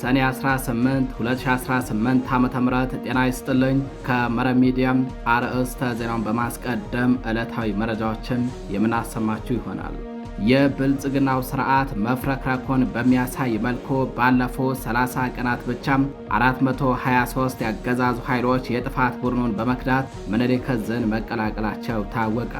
ሰኔ 18 2018 ዓ.ም ጤና ይስጥልኝ። ከመረብ ሚዲያም አርዕስተ ዜናውን በማስቀደም ዕለታዊ መረጃዎችን የምናሰማችሁ ይሆናል። የብልጽግናው ስርዓት መፍረክረኩን በሚያሳይ መልኩ ባለፉት 30 ቀናት ብቻም 423 ያገዛዙ ኃይሎች የጥፋት ቡድኑን በመክዳት ምኒልክ ዕዝን መቀላቀላቸው ታወቀ።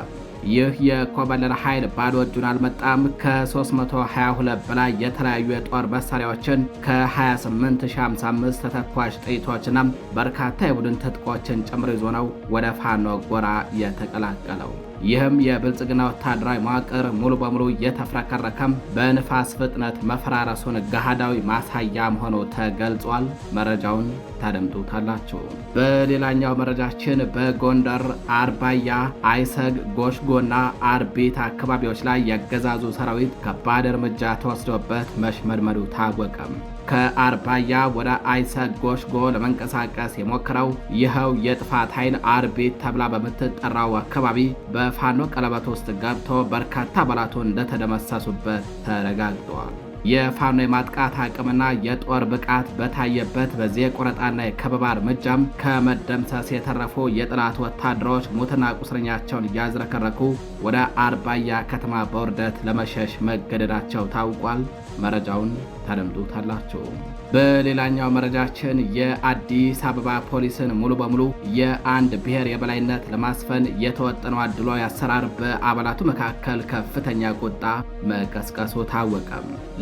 ይህ የኮበለለ ኃይል ባዶ እጁን አልመጣም። ከ322 በላይ የተለያዩ የጦር መሳሪያዎችን ከ28055 ተተኳሽ ጥይቶችና በርካታ የቡድን ትጥቆችን ጨምሮ ይዞ ነው ወደ ፋኖ ጎራ የተቀላቀለው። ይህም የብልጽግና ወታደራዊ መዋቅር ሙሉ በሙሉ እየተፍረከረከም በንፋስ ፍጥነት መፈራረሱን ገሃዳዊ ማሳያ መሆኑ ተገልጿል። መረጃውን ታደምጡታላችሁ። በሌላኛው መረጃችን በጎንደር አርባያ፣ አይሰግ፣ ጎሽጎና አርቢት አካባቢዎች ላይ ያገዛዙ ሰራዊት ከባድ እርምጃ ተወስዶበት መሽመድመዱ ታወቀም። ከአርባያ ወደ አይሰግ ጎሽጎ ለመንቀሳቀስ የሞከረው ይኸው የጥፋት ኃይል አርቢት ተብላ በምትጠራው አካባቢ በፋኖ ቀለበት ውስጥ ገብቶ በርካታ አባላቱ እንደተደመሰሱበት ተረጋግጧል። የፋኖ የማጥቃት አቅምና የጦር ብቃት በታየበት በዚህ የቆረጣና የከበባ እርምጃም ከመደምሰስ የተረፉ የጠላት ወታደሮች ሙትና ቁስለኛቸውን እያዝረከረኩ ወደ አርባያ ከተማ በውርደት ለመሸሽ መገደዳቸው ታውቋል። መረጃውን ታደምጡታላችሁ። በሌላኛው መረጃችን የአዲስ አበባ ፖሊስን ሙሉ በሙሉ የአንድ ብሔር የበላይነት ለማስፈን የተወጠነው አድሏዊ አሰራር በአባላቱ መካከል ከፍተኛ ቁጣ መቀስቀሱ ታወቀ።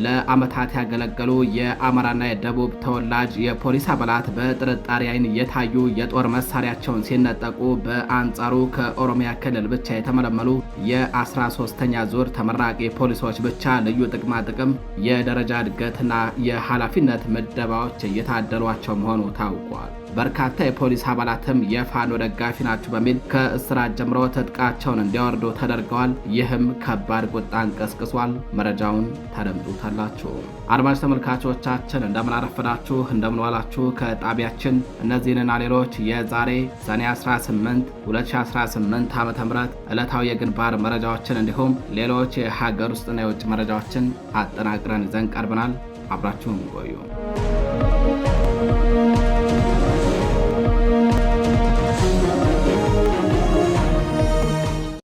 ለዓመታት ያገለገሉ የአማራና የደቡብ ተወላጅ የፖሊስ አባላት በጥርጣሬ ዓይን የታዩ የጦር መሳሪያቸውን ሲነጠቁ፣ በአንጻሩ ከኦሮሚያ ክልል ብቻ የተመለመሉ የ13ኛ ዙር ተመራቂ ፖሊሶች ብቻ ልዩ ጥቅማ ጥቅም፣ የደረጃ እድገትና የኃላፊነት ምደባዎች እየታደሏቸው መሆኑ ታውቋል። በርካታ የፖሊስ አባላትም የፋኖ ደጋፊ ናቸው በሚል ከእስራት ጀምሮ ትጥቃቸውን እንዲያወርዱ ተደርገዋል። ይህም ከባድ ቁጣን ቀስቅሷል። መረጃውን ታደምጡታላችሁ። አድማጭ ተመልካቾቻችን እንደምን አረፈዳችሁ፣ እንደምን ዋላችሁ። ከጣቢያችን እነዚህንና ሌሎች የዛሬ ሰኔ 18 2018 ዓ.ም ዕለታዊ የግንባር መረጃዎችን እንዲሁም ሌሎች የሀገር ውስጥና የውጭ መረጃዎችን አጠናቅረን ይዘን ቀርበናል። አብራችሁን ቆዩ።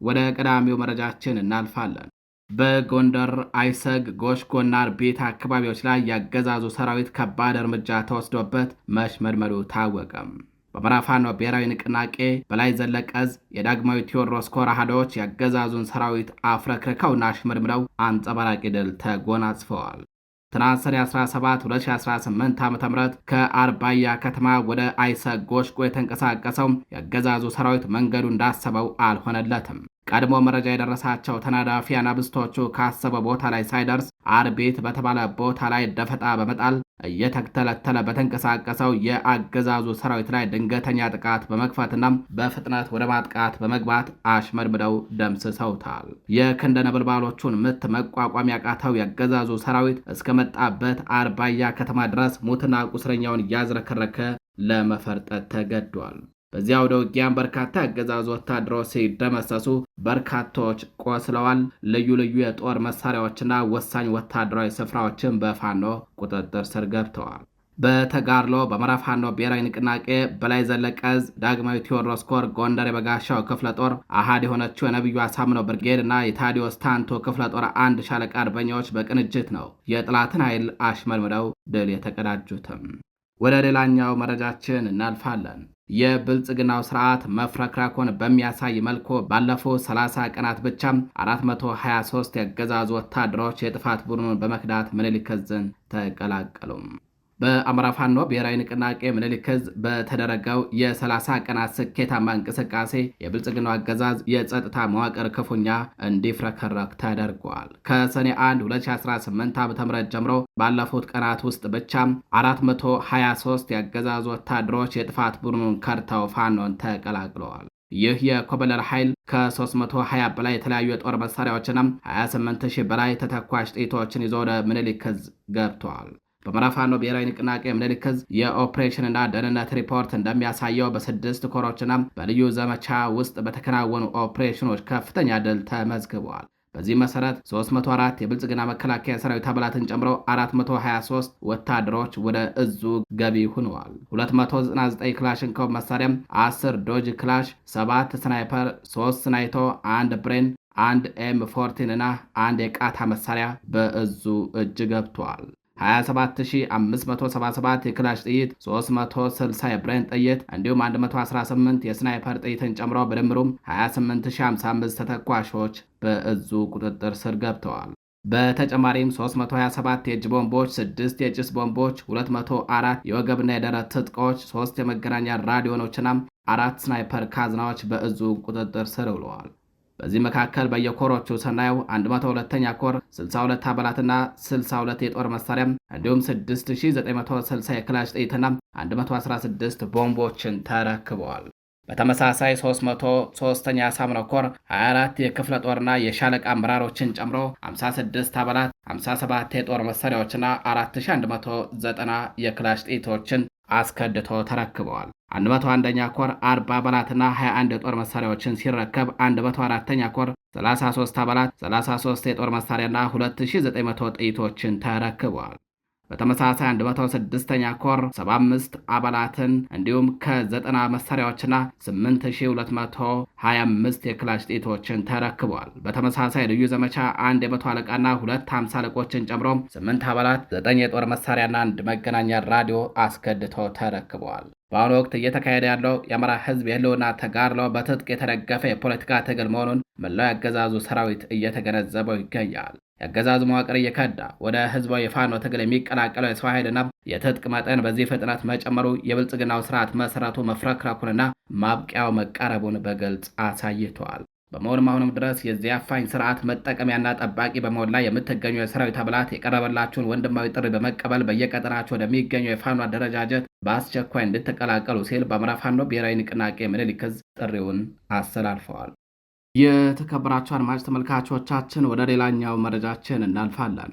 ወደ ቀዳሚው መረጃችን እናልፋለን። በጎንደር አይሰግ፣ ጎሽጎና አርቢት አካባቢዎች ላይ ያገዛዙ ሰራዊት ከባድ እርምጃ ተወስዶበት መሽመድመዱ ታወቀም። በአማራ ፋኖ ብሔራዊ ንቅናቄ በላይ ዘለቀ ዕዝ የዳግማዊ ቴዎድሮስ ኮር አሃዶች ያገዛዙን ሰራዊት አፍረክርከውና አሽመድምደው አንጸባራቂ ድል ተጎናጽፈዋል። ትናንት ሰኔ 17 2018 ዓ.ም ከአርባያ ከተማ ወደ አይሰግ ጎሽጎ የተንቀሳቀሰው ያገዛዙ ሰራዊት መንገዱ እንዳሰበው አልሆነለትም። ቀድሞ መረጃ የደረሳቸው ተናዳፊ አናብስቶቹ ካሰበ ቦታ ላይ ሳይደርስ አርቢት በተባለ ቦታ ላይ ደፈጣ በመጣል እየተተለተለ በተንቀሳቀሰው የአገዛዙ ሰራዊት ላይ ድንገተኛ ጥቃት በመክፈትና በፍጥነት ወደ ማጥቃት በመግባት አሽመድምደው ደምስሰውታል። የክንደ ነበልባሎቹን ምት መቋቋም ያቃተው የአገዛዙ ሰራዊት እስከመጣበት አርባያ ከተማ ድረስ ሙትና ቁስለኛውን እያዝረከረከ ለመፈርጠት ተገዷል። በዚያ ወደ ውጊያም በርካታ ያገዛዙ ወታደሮች ሲደመሰሱ፣ በርካቶች ቆስለዋል። ልዩ ልዩ የጦር መሳሪያዎችና ወሳኝ ወታደራዊ ስፍራዎችን በፋኖ ቁጥጥር ስር ገብተዋል። በተጋድሎ በአማራ ፋኖ ብሔራዊ ንቅናቄ በላይ ዘለቀ ዕዝ ዳግማዊ ቴዎድሮስ ኮር ጎንደር የበጋሻው ክፍለ ጦር አሃድ የሆነችው የነቢዩ አሳምነው ብርጌድ እና የታዲዮስ ታንቶ ክፍለ ጦር አንድ ሻለቃ አርበኛዎች በቅንጅት ነው የጠላትን ኃይል አሽመድምደው ድል የተቀዳጁትም። ወደ ሌላኛው መረጃችን እናልፋለን። የብልጽግናው ስርዓት መፍረክረኩን በሚያሳይ መልኩ ባለፉት 30 ቀናት ብቻም 423 ያገዛዙ ወታደሮች የጥፋት ቡድኑን በመክዳት ምኒልክ ዕዝን ተቀላቀሉም። በአማራ ፋኖ ብሔራዊ ንቅናቄ ምኒልክ ዕዝ በተደረገው የ30 ቀናት ስኬታማ እንቅስቃሴ የብልጽግናው አገዛዝ የጸጥታ መዋቅር ክፉኛ እንዲፍረከረክ ተደርጓል። ከሰኔ 1 2018 ዓ.ም ጀምሮ ባለፉት ቀናት ውስጥ ብቻም 423 ያገዛዙ ወታደሮች የጥፋት ቡድኑን ከድተው ፋኖን ተቀላቅለዋል። ይህ የኮበለለ ኃይል ከ320 በላይ የተለያዩ የጦር መሳሪያዎችና 28000 በላይ ተተኳሽ ጥይቶችን ይዞ ወደ ምኒልክ ዕዝ ገብቷል። በአማራ ፋኖ ብሔራዊ ንቅናቄ ምኒልክ ዕዝ የኦፕሬሽንና ደህንነት ሪፖርት እንደሚያሳየው በ6 ኮሮችና በልዩ ዘመቻ ውስጥ በተከናወኑ ኦፕሬሽኖች ከፍተኛ ድል ተመዝግበዋል። በዚህ መሰረት 304 የብልጽግና መከላከያ ሰራዊት አባላትን ጨምሮ 423 ወታደሮች ወደ እዙ ገቢ ሆነዋል። 299 ክላሽንኮቭ መሳሪያም፣ 10 ዶጅ ክላሽ፣ 7 ስናይፐር፣ 3 ስናይቶ፣ 1 ብሬን፣ 1 M14 እና 1 የቃታ መሳሪያ በእዙ እጅ ገብቷል። 27577 የክላሽ ጥይት፣ 360 የብሬን ጥይት እንዲሁም 118 የስናይፐር ጥይትን ጨምሮ በድምሩም 28055 ተተኳሾች በእዙ ቁጥጥር ስር ገብተዋል። በተጨማሪም 327 የእጅ ቦምቦች፣ 6 የጭስ ቦምቦች፣ 204 የወገብና የደረት ትጥቆች፣ 3 የመገናኛ ራዲዮኖችና 4 ስናይፐር ካዝናዎች በእዙ ቁጥጥር ስር ውለዋል። በዚህ መካከል በየኮሮቹ ስናየው 102ኛ ኮር 62 አባላትና 62 የጦር መሳሪያ እንዲሁም 6960 የክላሽ ጥይትና 116 ቦምቦችን ተረክበዋል። በተመሳሳይ 303ኛ ሳምነው ኮር 24 የክፍለ ጦርና የሻለቃ አመራሮችን ጨምሮ 56 አባላት 57 የጦር መሳሪያዎችና 4190 የክላሽ ጥይቶችን አስከድቶ ተረክበዋል። 101ኛ ኮር 40 አባላትና 21 የጦር መሳሪያዎችን ሲረከብ 104ኛ ኮር 33 አባላት 33 የጦር መሳሪያና 2900 ጥይቶችን ተረክበዋል። በተመሳሳይ 106ኛ ኮር 75 አባላትን እንዲሁም ከ90 መሳሪያዎችና 8225 የክላሽ ጥይቶችን ተረክበዋል። በተመሳሳይ ልዩ ዘመቻ 1 የመቶ አለቃና 2 50 አለቆችን ጨምሮ 8 አባላት 9 የጦር መሳሪያና 1 መገናኛ ራዲዮ አስከድተው ተረክበዋል። በአሁኑ ወቅት እየተካሄደ ያለው የአማራ ሕዝብ የህልውና ተጋድሎ በትጥቅ የተደገፈ የፖለቲካ ትግል መሆኑን መላው ያገዛዙ ሰራዊት እየተገነዘበው ይገኛል። የአገዛዙ መዋቅር እየከዳ ወደ ህዝባዊ የፋኖ ትግል የሚቀላቀለው የሰው ኃይልና የትጥቅ መጠን በዚህ ፍጥነት መጨመሩ የብልጽግናው ስርዓት መሰረቱ መፍረክረኩንና ማብቂያው መቃረቡን በግልጽ አሳይቷል። በመሆኑም አሁንም ድረስ የዚህ አፋኝ ስርዓት መጠቀሚያና ጠባቂ በመሆን ላይ የምትገኙ የሰራዊት አባላት የቀረበላችሁን ወንድማዊ ጥሪ በመቀበል በየቀጠናቸው ወደሚገኙ የፋኖ አደረጃጀት በአስቸኳይ እንድትቀላቀሉ ሲል በአማራ ፋኖ ብሔራዊ ንቅናቄ ምኒልክ ዕዝ ጥሪውን አስተላልፈዋል። የተከበራችሁ አድማጭ ተመልካቾቻችን ወደ ሌላኛው መረጃችን እናልፋለን።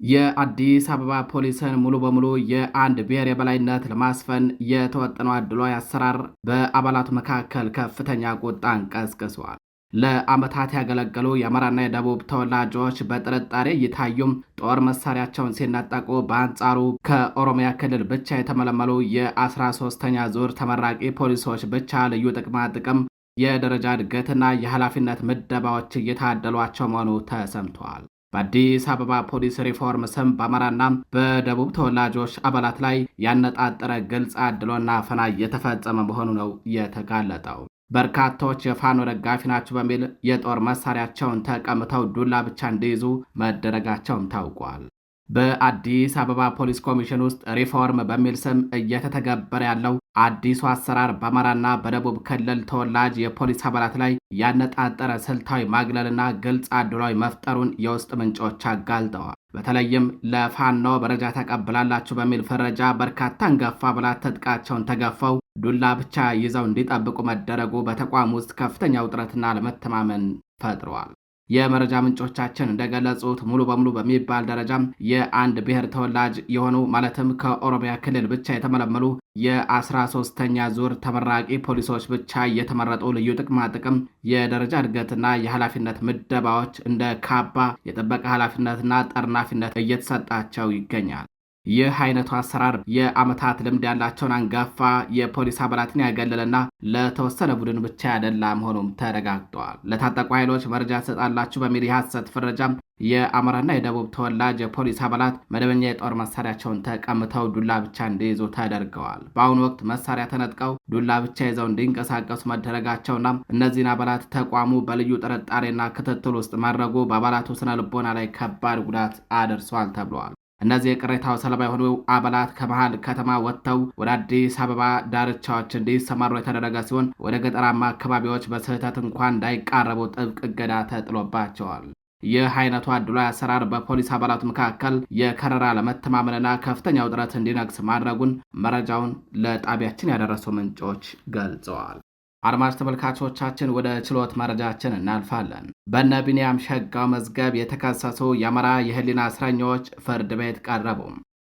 የአዲስ አበባ ፖሊስን ሙሉ በሙሉ የአንድ ብሔር የበላይነት ለማስፈን የተወጠነው አድሏዊ አሰራር በአባላቱ መካከል ከፍተኛ ቁጣን ቀስቅሷል። ለዓመታት ያገለገሉ የአማራና የደቡብ ተወላጆች በጥርጣሬ እየታዩም ጦር መሳሪያቸውን ሲነጠቁ፣ በአንጻሩ ከኦሮሚያ ክልል ብቻ የተመለመሉ የ13ኛ ዙር ተመራቂ ፖሊሶች ብቻ ልዩ ጥቅማ ጥቅም፣ የደረጃ እድገትና የኃላፊነት ምደባዎች እየታደሏቸው መሆኑ ተሰምተዋል። በአዲስ አበባ ፖሊስ ሪፎርም ስም በአማራና በደቡብ ተወላጆች አባላት ላይ ያነጣጠረ ግልጽ አድሎና አፈና እየተፈጸመ መሆኑ ነው የተጋለጠው። በርካቶች የፋኖ ደጋፊ ናቸው በሚል የጦር መሳሪያቸውን ተቀምተው ዱላ ብቻ እንዲይዙ መደረጋቸውም ታውቋል። በአዲስ አበባ ፖሊስ ኮሚሽን ውስጥ ሪፎርም በሚል ስም እየተተገበረ ያለው አዲሱ አሰራር በአማራና በደቡብ ክልል ተወላጅ የፖሊስ አባላት ላይ ያነጣጠረ ስልታዊ ማግለልና ግልጽ አድሏዊ መፍጠሩን የውስጥ ምንጮች አጋልጠዋል። በተለይም ለፋኖ መረጃ ተቀብላላችሁ በሚል ፍረጃ በርካታ አንጋፋ አባላት ትጥቃቸውን ተገፈው ዱላ ብቻ ይዘው እንዲጠብቁ መደረጉ በተቋም ውስጥ ከፍተኛ ውጥረትና ለመተማመን ፈጥሯል። የመረጃ ምንጮቻችን እንደገለጹት ሙሉ በሙሉ በሚባል ደረጃም የአንድ ብሔር ተወላጅ የሆኑ ማለትም ከኦሮሚያ ክልል ብቻ የተመለመሉ የ13ኛ ዙር ተመራቂ ፖሊሶች ብቻ የተመረጡ ልዩ ጥቅማ ጥቅም፣ የደረጃ እድገትና የኃላፊነት ምደባዎች እንደ ካባ፣ የጥበቃ ኃላፊነትና ጠርናፊነት እየተሰጣቸው ይገኛል። ይህ አይነቱ አሰራር የዓመታት ልምድ ያላቸውን አንጋፋ የፖሊስ አባላትን ያገለለና ለተወሰነ ቡድን ብቻ ያደላ መሆኑም ተረጋግጧል። ለታጠቁ ኃይሎች መረጃ ትሰጣላችሁ በሚል የሐሰት ፍረጃም የአማራና የደቡብ ተወላጅ የፖሊስ አባላት መደበኛ የጦር መሳሪያቸውን ተቀምተው ዱላ ብቻ እንዲይዙ ተደርገዋል። በአሁኑ ወቅት መሳሪያ ተነጥቀው ዱላ ብቻ ይዘው እንዲንቀሳቀሱ መደረጋቸውና እነዚህን አባላት ተቋሙ በልዩ ጥርጣሬና ክትትል ውስጥ ማድረጉ በአባላቱ ስነ ልቦና ላይ ከባድ ጉዳት አድርሷል ተብለዋል። እነዚህ የቅሬታው ሰለባ የሆኑ አባላት ከመሃል ከተማ ወጥተው ወደ አዲስ አበባ ዳርቻዎች እንዲሰማሩ የተደረገ ሲሆን ወደ ገጠራማ አካባቢዎች በስህተት እንኳን እንዳይቃረቡ ጥብቅ እገዳ ተጥሎባቸዋል። ይህ አይነቱ አድሏዊ አሰራር በፖሊስ አባላቱ መካከል የከረራ ለመተማመንና ከፍተኛ ውጥረት እንዲነግስ ማድረጉን መረጃውን ለጣቢያችን ያደረሱ ምንጮች ገልጸዋል። አድማጭ ተመልካቾቻችን ወደ ችሎት መረጃችን እናልፋለን። በነ ቢንያም ሸጋው መዝገብ የተከሰሱ የአማራ የህሊና እስረኞች ፍርድ ቤት ቀረቡ።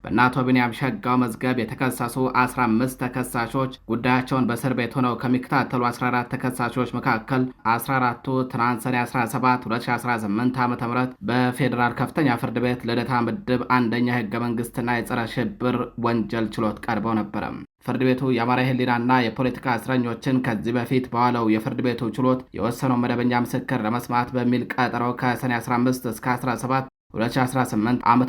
በእነ አቶ ቢንያም ሸጋው መዝገብ የተከሰሱ 15 ተከሳሾች ጉዳያቸውን በእስር ቤት ሆነው ከሚከታተሉ 14 ተከሳሾች መካከል 14ቱ ትናንት ሰኔ 17 2018 ዓ.ም በፌዴራል ከፍተኛ ፍርድ ቤት ልደታ ምድብ አንደኛ ህገ መንግስትና የጸረ ሽብር ወንጀል ችሎት ቀርበው ነበረ። ፍርድ ቤቱ የአማራ ህሊናና የፖለቲካ እስረኞችን ከዚህ በፊት በዋለው የፍርድ ቤቱ ችሎት የወሰነው መደበኛ ምስክር ለመስማት በሚል ቀጠሮ ከሰኔ 15 እስከ 17 2018 ዓ.ም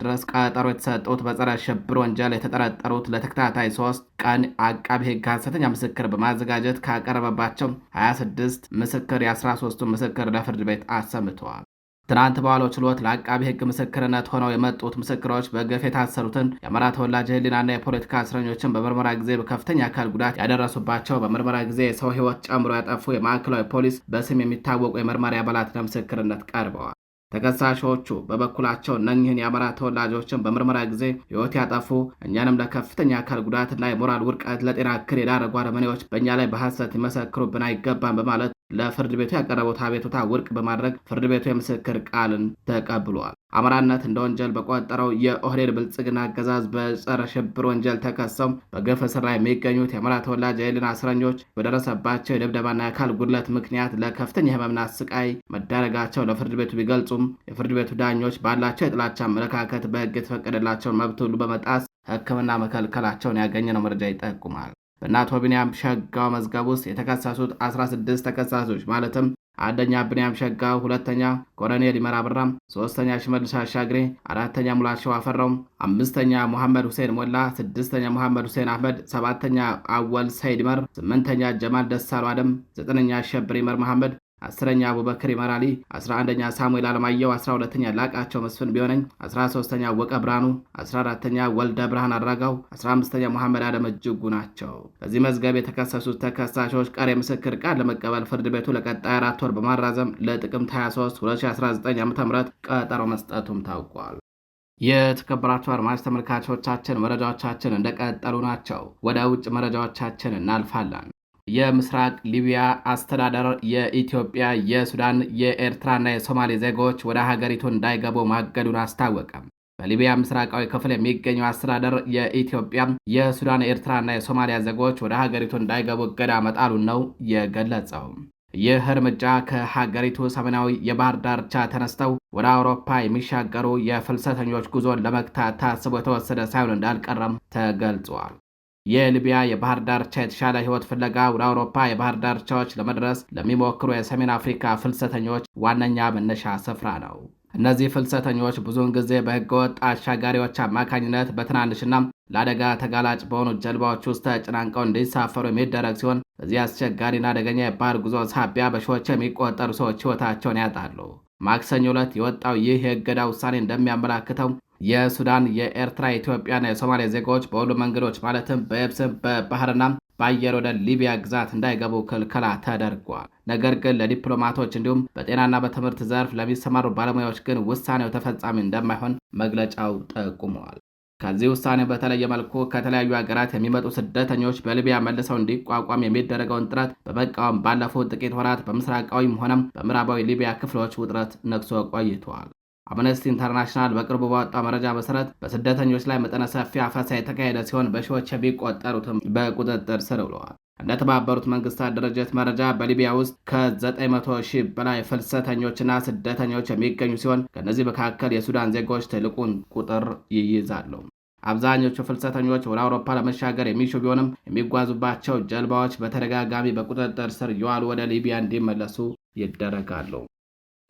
ድረስ ቀጠሮ የተሰጡት በጸረ ሽብር ወንጀል የተጠረጠሩት ለተከታታይ 3 ቀን አቃቢ ህግ ሐሰተኛ ምስክር በማዘጋጀት ካቀረበባቸው 26 ምስክር የ13ቱ ምስክር ለፍርድ ቤት አሰምተዋል። ትናንት በዋለው ችሎት ለአቃቢ ህግ ምስክርነት ሆነው የመጡት ምስክሮች በግፍ የታሰሩትን የአማራ ተወላጅ ህሊናና የፖለቲካ እስረኞችን በምርመራ ጊዜ በከፍተኛ አካል ጉዳት ያደረሱባቸው፣ በምርመራ ጊዜ የሰው ህይወት ጨምሮ ያጠፉ የማዕከላዊ ፖሊስ በስም የሚታወቁ የመርማሪ አባላት ለምስክርነት ቀርበዋል። ተከሳሾቹ በበኩላቸው እነኚህን የአማራ ተወላጆችን በምርመራ ጊዜ ህይወት ያጠፉ፣ እኛንም ለከፍተኛ አካል ጉዳትና የሞራል ውድቀት ለጤና እክል የዳረጉ አረመኔዎች በእኛ ላይ በሐሰት ሊመሰክሩብን አይገባም በማለት ለፍርድ ቤቱ ያቀረቡት አቤቱታ ውድቅ በማድረግ ፍርድ ቤቱ የምስክር ቃልን ተቀብሏል። አማራነት እንደ ወንጀል በቆጠረው የኦህዴድ ብልጽግና አገዛዝ በጸረ ሽብር ወንጀል ተከሰው በግፍ እስር ላይ የሚገኙት የአማራ ተወላጅ የህሊና እስረኞች በደረሰባቸው የድብደባና የአካል ጉድለት ምክንያት ለከፍተኛ ህመምና ስቃይ መዳረጋቸው ለፍርድ ቤቱ ቢገልጹም የፍርድ ቤቱ ዳኞች ባላቸው የጥላቻ አመለካከት በህግ የተፈቀደላቸውን መብት ሁሉ በመጣስ ሕክምና መከልከላቸውን ያገኘነው መረጃ ይጠቁማል። በእነ አቶ ቢንያም ሸጋው መዝገብ ውስጥ የተከሰሱት 16 ተከሳሾች ማለትም አንደኛ ቢንያም ሸጋው፣ ሁለተኛ ኮሎኔል ይመር አብራም፣ ሶስተኛ ሽመልስ አሻግሬ፣ አራተኛ ሙላቸው አፈራው፣ አምስተኛ መሐመድ ሁሴን ሞላ፣ ስድስተኛ መሐመድ ሁሴን አህመድ፣ ሰባተኛ አወል ሰይድ ይመር፣ ስምንተኛ ጀማል ደሳሉ አደም፣ ዘጠነኛ አሸብር ይመር መሐመድ፣ 10ኛ አቡበክር ይመራሊ፣ 11ኛ ሳሙኤል አለማየሁ፣ 12ኛ ላቃቸው መስፍን ቢሆነኝ፣ 13ኛ ወቀ ብርሃኑ፣ 14ኛ ወልደ ብርሃን አራጋው፣ 15ኛ መሐመድ አደም እጅጉ ናቸው። በዚህ መዝገብ የተከሰሱት ተከሳሾች ቀሪ ምስክር ቃል ለመቀበል ፍርድ ቤቱ ለቀጣይ 4 ወር በማራዘም ለጥቅምት 23 2019 ዓ.ም ቀጠሮ መስጠቱም ታውቋል። የተከበራችሁ አድማጭ ተመልካቾቻችን መረጃዎቻችን እንደቀጠሉ ናቸው። ወደ ውጭ መረጃዎቻችን እናልፋለን። የምስራቅ ሊቢያ አስተዳደር የኢትዮጵያ፣ የሱዳን፣ የኤርትራና የሶማሌ ዜጎች ወደ ሀገሪቱ እንዳይገቡ ማገዱን አስታወቀ። በሊቢያ ምስራቃዊ ክፍል የሚገኘው አስተዳደር የኢትዮጵያ፣ የሱዳን፣ የኤርትራና የሶማሊያ ዜጎች ወደ ሀገሪቱ እንዳይገቡ እገዳ መጣሉን ነው የገለጸው። ይህ እርምጃ ከሀገሪቱ ሰሜናዊ የባህር ዳርቻ ተነስተው ወደ አውሮፓ የሚሻገሩ የፍልሰተኞች ጉዞን ለመግታት ታስቦ የተወሰደ ሳይሆን እንዳልቀረም ተገልጿል። የሊቢያ የባህር ዳርቻ የተሻለ ህይወት ፍለጋ ወደ አውሮፓ የባህር ዳርቻዎች ለመድረስ ለሚሞክሩ የሰሜን አፍሪካ ፍልሰተኞች ዋነኛ መነሻ ስፍራ ነው። እነዚህ ፍልሰተኞች ብዙውን ጊዜ በህገወጥ አሻጋሪዎች አማካኝነት በትናንሽና ለአደጋ ተጋላጭ በሆኑ ጀልባዎች ውስጥ ተጨናንቀው እንዲሳፈሩ የሚደረግ ሲሆን በዚህ አስቸጋሪና አደገኛ የባህር ጉዞ ሳቢያ በሺዎች የሚቆጠሩ ሰዎች ህይወታቸውን ያጣሉ። ማክሰኞ ዕለት የወጣው ይህ የእገዳ ውሳኔ እንደሚያመላክተው የሱዳን፣ የኤርትራ፣ የኢትዮጵያና የሶማሊያ ዜጎች በሁሉም መንገዶች ማለትም በየብስም በባህርና በአየር ወደ ሊቢያ ግዛት እንዳይገቡ ክልከላ ተደርጓል። ነገር ግን ለዲፕሎማቶች እንዲሁም በጤናና በትምህርት ዘርፍ ለሚሰማሩ ባለሙያዎች ግን ውሳኔው ተፈጻሚ እንደማይሆን መግለጫው ጠቁመዋል። ከዚህ ውሳኔ በተለየ መልኩ ከተለያዩ ሀገራት የሚመጡ ስደተኞች በሊቢያ መልሰው እንዲቋቋም የሚደረገውን ጥረት በመቃወም ባለፉት ጥቂት ወራት በምስራቃዊም ሆነም በምዕራባዊ ሊቢያ ክፍሎች ውጥረት ነግሶ ቆይተዋል። አምነስቲ ኢንተርናሽናል በቅርቡ ባወጣው መረጃ መሰረት በስደተኞች ላይ መጠነ ሰፊ አፈሳ የተካሄደ ሲሆን በሺዎች የሚቆጠሩትም በቁጥጥር ስር ውለዋል። እንደ ተባበሩት መንግስታት ድርጅት መረጃ በሊቢያ ውስጥ ከ900 ሺህ በላይ ፍልሰተኞችና ስደተኞች የሚገኙ ሲሆን ከእነዚህ መካከል የሱዳን ዜጎች ትልቁን ቁጥር ይይዛሉ። አብዛኞቹ ፍልሰተኞች ወደ አውሮፓ ለመሻገር የሚሹ ቢሆንም የሚጓዙባቸው ጀልባዎች በተደጋጋሚ በቁጥጥር ስር እየዋሉ ወደ ሊቢያ እንዲመለሱ ይደረጋሉ።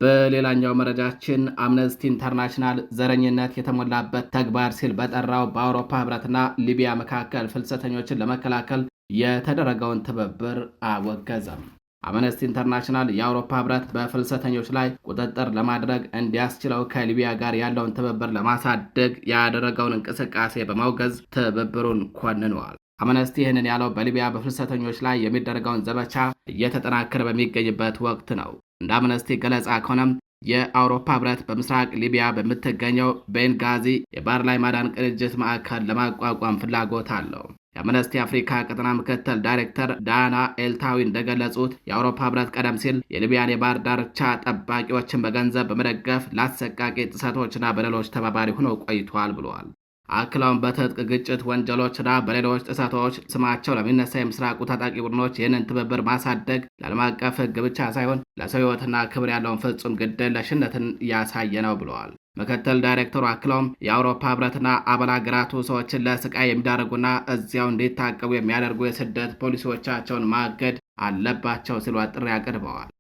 በሌላኛው መረጃችን አምነስቲ ኢንተርናሽናል ዘረኝነት የተሞላበት ተግባር ሲል በጠራው በአውሮፓ ህብረትና ሊቢያ መካከል ፍልሰተኞችን ለመከላከል የተደረገውን ትብብር አወገዘም። አምነስቲ ኢንተርናሽናል የአውሮፓ ህብረት በፍልሰተኞች ላይ ቁጥጥር ለማድረግ እንዲያስችለው ከሊቢያ ጋር ያለውን ትብብር ለማሳደግ ያደረገውን እንቅስቃሴ በማውገዝ ትብብሩን ኮንነዋል። አምነስቲ ይህንን ያለው በሊቢያ በፍልሰተኞች ላይ የሚደረገውን ዘመቻ እየተጠናከረ በሚገኝበት ወቅት ነው። እንደ አምነስቲ ገለጻ ከሆነም የአውሮፓ ህብረት በምስራቅ ሊቢያ በምትገኘው ቤንጋዚ የባህር ላይ ማዳን ቅንጅት ማዕከል ለማቋቋም ፍላጎት አለው። የአምነስቲ አፍሪካ ቀጠና ምክትል ዳይሬክተር ዳና ኤልታዊ እንደገለጹት የአውሮፓ ህብረት ቀደም ሲል የሊቢያን የባህር ዳርቻ ጠባቂዎችን በገንዘብ በመደገፍ ለአሰቃቂ ጥሰቶችና በደሎች ተባባሪ ሆነው ቆይቷል ብለዋል። አክለውን በትጥቅ ግጭት ወንጀሎችና በሌሎች ጥሰቶች ስማቸው ለሚነሳ የምስራቁ ታጣቂ ቡድኖች ይህንን ትብብር ማሳደግ ለዓለም አቀፍ ሕግ ብቻ ሳይሆን ለሰው ሕይወትና ክብር ያለውን ፍጹም ግዴለሽነትን ያሳየ ነው ብለዋል። ምክትል ዳይሬክተሩ አክለውም የአውሮፓ ህብረትና አባል ሀገራቱ ሰዎችን ለስቃይ የሚዳርጉና እዚያው እንዲታቀቡ የሚያደርጉ የስደት ፖሊሲዎቻቸውን ማገድ አለባቸው ሲሉ ጥሪ አቅርበዋል።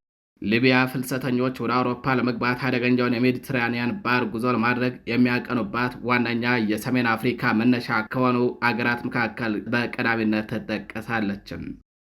ሊቢያ ፍልሰተኞች ወደ አውሮፓ ለመግባት አደገኛውን የሜዲትራኒያን ባህር ጉዞ ለማድረግ የሚያቀኑባት ዋነኛ የሰሜን አፍሪካ መነሻ ከሆኑ አገራት መካከል በቀዳሚነት ትጠቀሳለችም።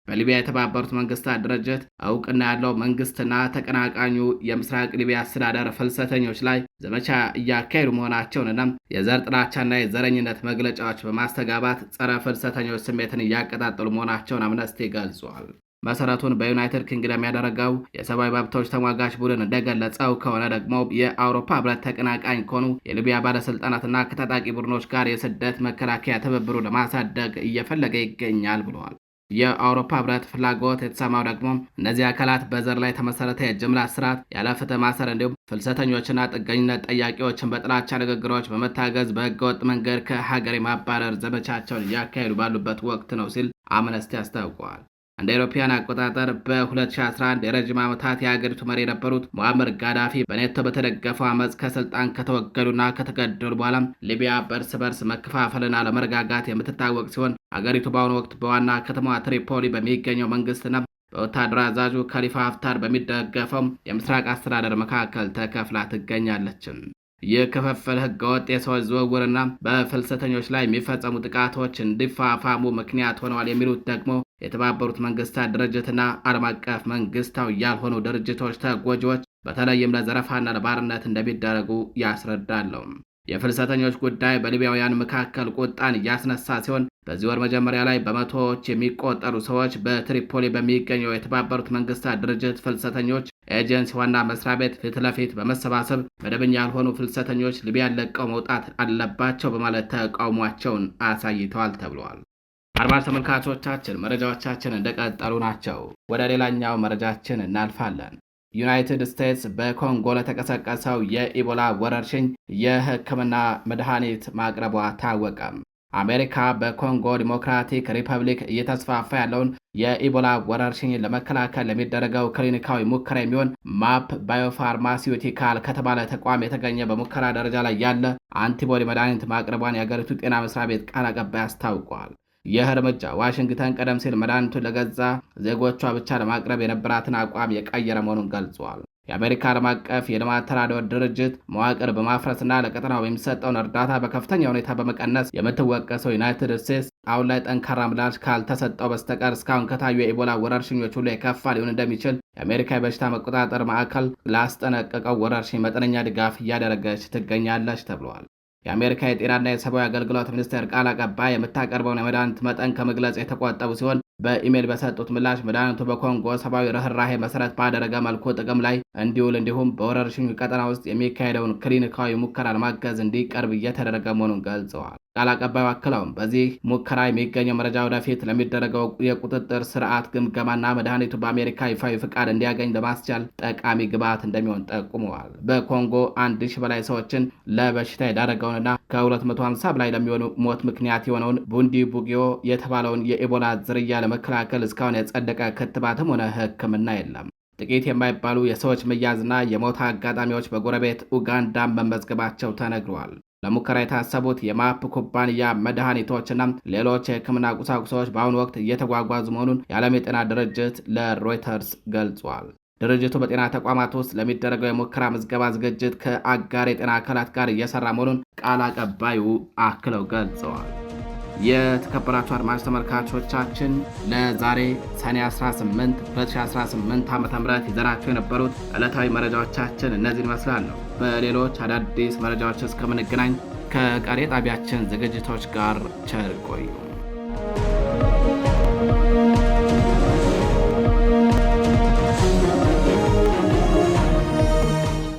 በሊቢያ የተባበሩት መንግስታት ድርጅት እውቅና ያለው መንግስትና ተቀናቃኙ የምስራቅ ሊቢያ አስተዳደር ፍልሰተኞች ላይ ዘመቻ እያካሄዱ መሆናቸውንና የዘር ጥላቻና የዘረኝነት መግለጫዎች በማስተጋባት ጸረ ፍልሰተኞች ስሜትን እያቀጣጠሉ መሆናቸውን አምነስቲ ገልጿል። መሰረቱን በዩናይትድ ኪንግደም ያደረገው የሰብአዊ መብቶች ተሟጋች ቡድን እንደገለጸው ከሆነ ደግሞ የአውሮፓ ህብረት ተቀናቃኝ ከሆኑ የሊቢያ ባለስልጣናትና ከታጣቂ ቡድኖች ጋር የስደት መከላከያ ትብብሩ ለማሳደግ እየፈለገ ይገኛል ብለዋል። የአውሮፓ ህብረት ፍላጎት የተሰማው ደግሞ እነዚህ አካላት በዘር ላይ የተመሰረተ የጅምላ እስራት፣ ያለ ፍትህ ማሰር እንዲሁም ፍልሰተኞችና ጥገኝነት ጠያቂዎችን በጥላቻ ንግግሮች በመታገዝ በህገወጥ መንገድ ከሀገር የማባረር ዘመቻቸውን እያካሄዱ ባሉበት ወቅት ነው ሲል አምነስቲ አስታውቀዋል። እንደ አውሮፓውያን አቆጣጠር በ2011 የረጅም ዓመታት የሀገሪቱ መሪ የነበሩት ሙአመር ጋዳፊ በኔቶ በተደገፈው አመፅ ከስልጣን ከተወገዱና ከተገደሉ በኋላም ሊቢያ በእርስ በርስ መከፋፈልና ለመረጋጋት የምትታወቅ ሲሆን አገሪቱ በአሁኑ ወቅት በዋና ከተማዋ ትሪፖሊ በሚገኘው መንግስትና በወታደራዊ አዛዡ ከሊፋ ሀፍታር በሚደገፈው የምስራቅ አስተዳደር መካከል ተከፍላ ትገኛለች። ይህ ክፍፍል ህገወጥ የሰዎች ዝውውርና በፍልሰተኞች ላይ የሚፈጸሙ ጥቃቶች እንዲፋፋሙ ምክንያት ሆነዋል የሚሉት ደግሞ የተባበሩት መንግስታት ድርጅትና ዓለም አቀፍ መንግስታዊ ያልሆኑ ድርጅቶች ተጎጂዎች በተለይም ለዘረፋና ለባርነት እንደሚደረጉ ያስረዳሉ። የፍልሰተኞች ጉዳይ በሊቢያውያን መካከል ቁጣን እያስነሳ ሲሆን በዚህ ወር መጀመሪያ ላይ በመቶዎች የሚቆጠሩ ሰዎች በትሪፖሊ በሚገኘው የተባበሩት መንግስታት ድርጅት ፍልሰተኞች ኤጀንሲ ዋና መስሪያ ቤት ፊት ለፊት በመሰባሰብ መደበኛ ያልሆኑ ፍልሰተኞች ሊቢያን ለቀው መውጣት አለባቸው በማለት ተቃውሟቸውን አሳይተዋል ተብሏል። አድማጭ ተመልካቾቻችን መረጃዎቻችን እንደቀጠሉ ናቸው። ወደ ሌላኛው መረጃችን እናልፋለን። ዩናይትድ ስቴትስ በኮንጎ ለተቀሰቀሰው የኢቦላ ወረርሽኝ የሕክምና መድኃኒት ማቅረቧ ታወቀ። አሜሪካ በኮንጎ ዲሞክራቲክ ሪፐብሊክ እየተስፋፋ ያለውን የኢቦላ ወረርሽኝ ለመከላከል ለሚደረገው ክሊኒካዊ ሙከራ የሚሆን ማፕ ባዮፋርማሲውቲካል ከተባለ ተቋም የተገኘ በሙከራ ደረጃ ላይ ያለ አንቲቦዲ መድኃኒት ማቅረቧን የአገሪቱ ጤና መስሪያ ቤት ቃል አቀባይ አስታውቋል። ይህ እርምጃ ዋሽንግተን ቀደም ሲል መድኃኒቱን ለገዛ ዜጎቿ ብቻ ለማቅረብ የነበራትን አቋም የቀየረ መሆኑን ገልጿል። የአሜሪካ ዓለም አቀፍ የልማት ተራድኦ ድርጅት መዋቅር በማፍረስና ለቀጠናው የሚሰጠውን እርዳታ በከፍተኛ ሁኔታ በመቀነስ የምትወቀሰው ዩናይትድ ስቴትስ አሁን ላይ ጠንካራ ምላሽ ካልተሰጠው በስተቀር እስካሁን ከታዩ የኢቦላ ወረርሽኞች ሁሉ የከፋ ሊሆን እንደሚችል የአሜሪካ የበሽታ መቆጣጠር ማዕከል ላስጠነቀቀው ወረርሽኝ መጠነኛ ድጋፍ እያደረገች ትገኛለች ተብሏል። የአሜሪካ የጤናና የሰብአዊ አገልግሎት ሚኒስቴር ቃል አቀባይ የምታቀርበውን የመድኃኒት መጠን ከመግለጽ የተቆጠቡ ሲሆን በኢሜይል በሰጡት ምላሽ መድኃኒቱ በኮንጎ ሰብአዊ ርኅራሄ መሰረት ባደረገ መልኩ ጥቅም ላይ እንዲውል እንዲሁም በወረርሽኙ ቀጠና ውስጥ የሚካሄደውን ክሊኒካዊ ሙከራ ለማገዝ እንዲቀርብ እየተደረገ መሆኑን ገልጸዋል። ቃል አቀባዩ አክለውም በዚህ ሙከራ የሚገኘው መረጃ ወደፊት ለሚደረገው የቁጥጥር ስርዓት ግምገማና መድኃኒቱ በአሜሪካ ይፋዊ ፍቃድ እንዲያገኝ ለማስቻል ጠቃሚ ግብዓት እንደሚሆን ጠቁመዋል። በኮንጎ 1000 በላይ ሰዎችን ለበሽታ የዳረገውንና ከ250 በላይ ለሚሆኑ ሞት ምክንያት የሆነውን ቡንዲ ቡጊዮ የተባለውን የኢቦላ ዝርያ ለመከላከል እስካሁን የጸደቀ ክትባትም ሆነ ሕክምና የለም። ጥቂት የማይባሉ የሰዎች መያዝና የሞት አጋጣሚዎች በጎረቤት ኡጋንዳ መመዝገባቸው ተነግረዋል። ለሙከራ የታሰቡት የማፕ ኩባንያ መድኃኒቶችና ሌሎች የሕክምና ቁሳቁሶች በአሁኑ ወቅት እየተጓጓዙ መሆኑን የዓለም የጤና ድርጅት ለሮይተርስ ገልጿል። ድርጅቱ በጤና ተቋማት ውስጥ ለሚደረገው የሙከራ ምዝገባ ዝግጅት ከአጋር የጤና አካላት ጋር እየሰራ መሆኑን ቃል አቀባዩ አክለው ገልጸዋል። የተከበራችሁ አድማጭ ተመልካቾቻችን ለዛሬ ሰኔ 18 2018 ዓ.ም ይዘናቸው የነበሩት ዕለታዊ መረጃዎቻችን እነዚህን ይመስላሉ። በሌሎች አዳዲስ መረጃዎች እስከምንገናኝ ከቀሪ ጣቢያችን ዝግጅቶች ጋር ቸር ቆዩ።